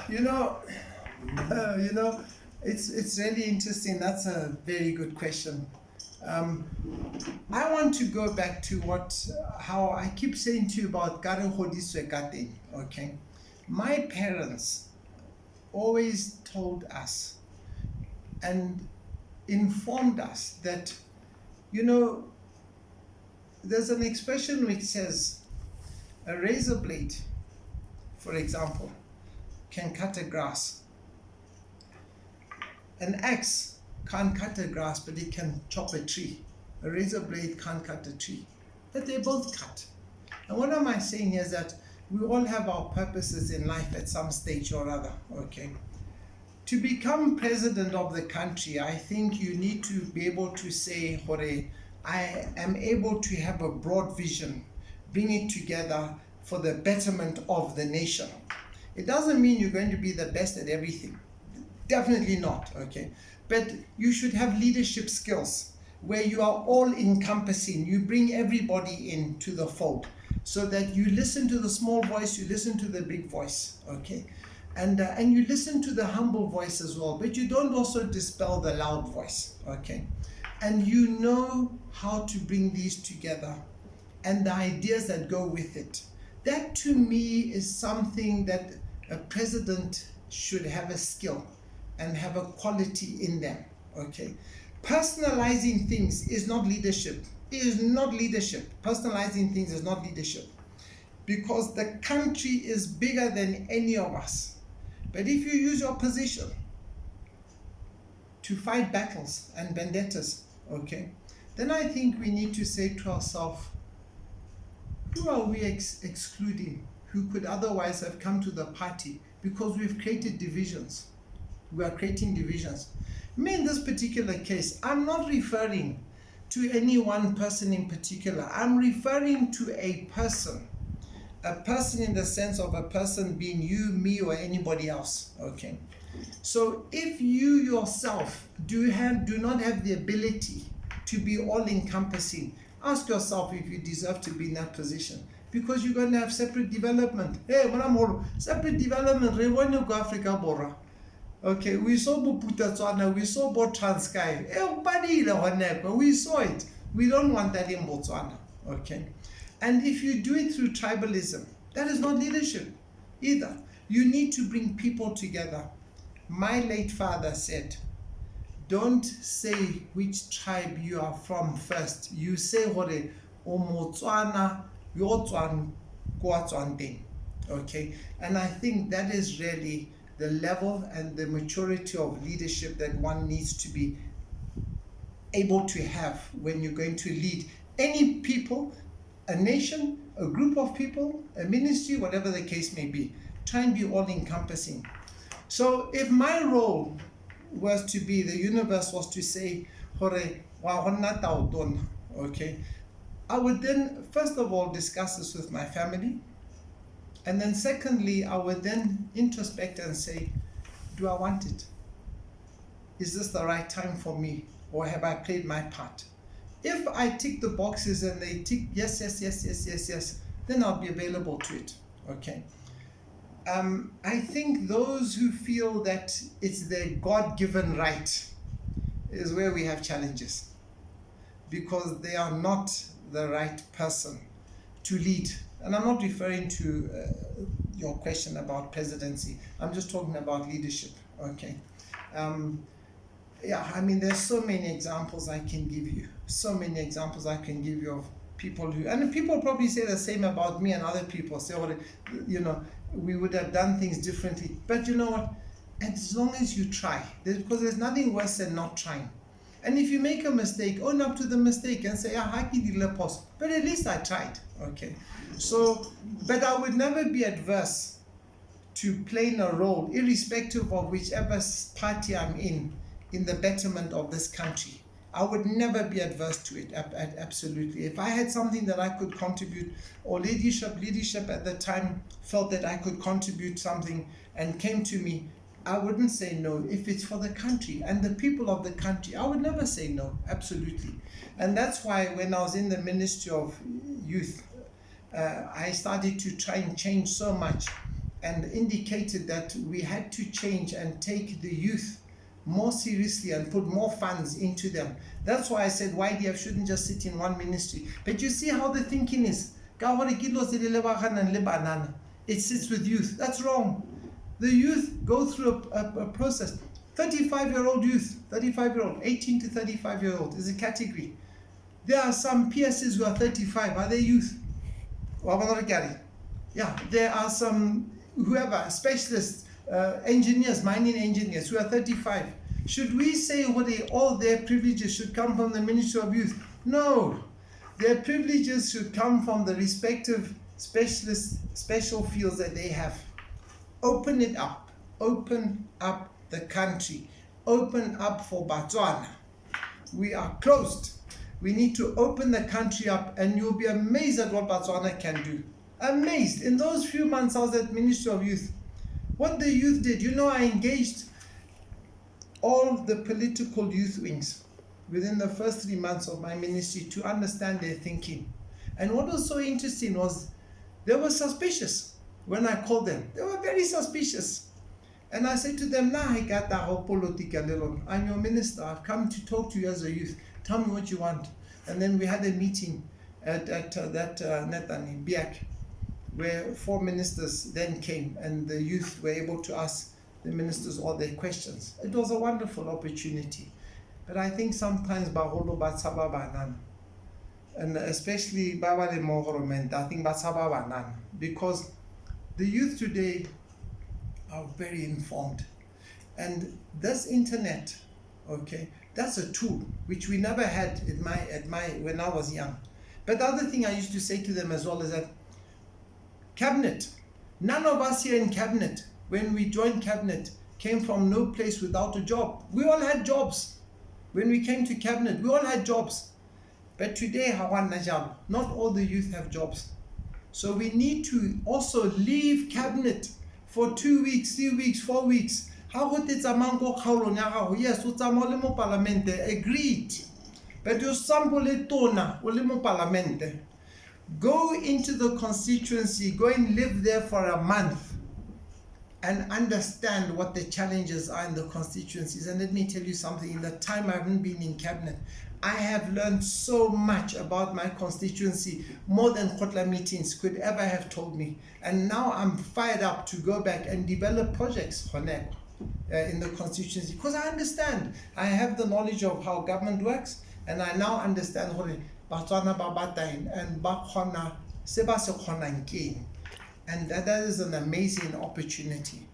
You know, you know, it's really interesting. That's a very good question. Um, I want to go back to how I keep saying to you about Kare Godiswe Kateng. Okay, my parents always told us and informed us that, you know, there's an expression which says a razor blade, for example, can cut a grass. An axe can't cut a grass, but it can chop a tree. A razor blade can't cut a tree, but they both cut. And what am I saying here is that we all have our purposes in life at some stage or other, okay? To become president of the country, I think you need to be able to say, Hore, I am able to have a broad vision, bring it together for the betterment of the nation. It doesn't mean you're going to be the best at everything. Definitely not, okay? But you should have leadership skills where you are all encompassing. You bring everybody into the fold so that you listen to the small voice, you listen to the big voice, okay? And you listen to the humble voice as well, but you don't also dispel the loud voice, okay? And you know how to bring these together and the ideas that go with it. That to me is something that a president should have a skill and have a quality in them, okay? Personalizing things is not leadership. It is not leadership. Personalizing things is not leadership, because the country is bigger than any of us. But if you use your position to fight battles and vendettas, okay, then I think we need to say to ourselves, who are we excluding who could otherwise have come to the party, because we've created divisions. We are creating divisions. Me, in this particular case, I'm not referring to any one person in particular. I'm referring to a person in the sense of a person being you, me, or anybody else, okay? So if you yourself do not have the ability to be all-encompassing, ask yourself if you deserve to be in that position, because you're going to have separate development. Hey, separate development, re bone ko Africa Borwa. Okay, we saw Botswana, we saw Transkei. We saw it. We don't want that in Botswana, okay? And if you do it through tribalism, that is not leadership either. You need to bring people together. My late father said, don't say which tribe you are from first. You say, Hore, o Motswana, yo tswan kwa tswanteng. Okay? And I think that is really the level and the maturity of leadership that one needs to be able to have when you're going to lead any people, a nation, a group of people, a ministry, whatever the case may be. Try and be all-encompassing. So if my role was to be, the universe was to say, Hore, wa honna taotona, okay, I would then, first of all, discuss this with my family. And then secondly, I would then introspect and say, do I want it? Is this the right time for me? Or have I played my part? If I tick the boxes and they tick yes, yes, yes, yes, yes, yes, then I'll be available to it, okay? I think those who feel that it's their God-given right is where we have challenges, because they are not the right person to lead. And I'm not referring to your question about presidency. I'm just talking about leadership, okay? Yeah, I mean, there's so many examples I can give you. So many examples I can give you of people who, and people probably say the same about me and other people. Say, oh, you know, we would have done things differently. But you know what? As long as you try, because there's nothing worse than not trying. And if you make a mistake, own up to the mistake and say, but at least I tried, okay? So, but I would never be adverse to playing a role, irrespective of whichever party I'm in the betterment of this country. I would never be adverse to it, absolutely. If I had something that I could contribute, or leadership at the time felt that I could contribute something and came to me, I wouldn't say no. If it's for the country and the people of the country, I would never say no, absolutely. And that's why when I was in the Ministry of Youth, I started to try and change so much and indicated that we had to change and take the youth more seriously and put more funds into them. That's why I said YDF shouldn't just sit in one ministry. But you see how the thinking is. It sits with youth. That's wrong. The youth go through a process. 35-year-old youth, 35-year-old, 18 to 35-year-old is a category. There are some PSs who are 35. Are they youth? Yeah, there are some whoever specialists, engineers, mining engineers who are 35. Should we say all their privileges should come from the Ministry of Youth? No, their privileges should come from the respective special fields that they have. Open it up. Open up the country. Open up for Botswana. We are closed. We need to open the country up, and you'll be amazed at what Botswana can do. Amazed. In those few months I was at Ministry of Youth, what the youth did, I engaged all the political youth wings within the first 3 months of my ministry to understand their thinking. And what was so interesting was they were suspicious when I called them. They were very suspicious. And I said to them, I'm your minister. I've come to talk to you as a youth. Tell me what you want. And then we had a meeting at Netani, Biak, where 4 ministers then came, and the youth were able to ask the ministers all their questions. It was a wonderful opportunity. But I think sometimes Baholo Batsaba Banan, and especially Baba de Mohoroment, I think Batsaba Banan, because the youth today are very informed. And this internet, okay, that's a tool which we never had when I was young. But the other thing I used to say to them as well is that cabinet, none of us here in cabinet, when we joined cabinet, came from no place without a job. We all had jobs. When we came to cabinet, we all had jobs. But today, not all the youth have jobs. So we need to also leave cabinet for 2 weeks, 3 weeks, 4 weeks. Yes, agreed. But you sample tona parliament. Go into the constituency, go and live there for a month and understand what the challenges are in the constituencies. And let me tell you something, in the time I haven't been in cabinet, I have learned so much about my constituency, more than Khotla meetings could ever have told me. And now I'm fired up to go back and develop projects in the constituency, because I understand. I have the knowledge of how government works, and I now understand Botswana babatain and Bakhona Seba Sekhonankeng. And that is an amazing opportunity.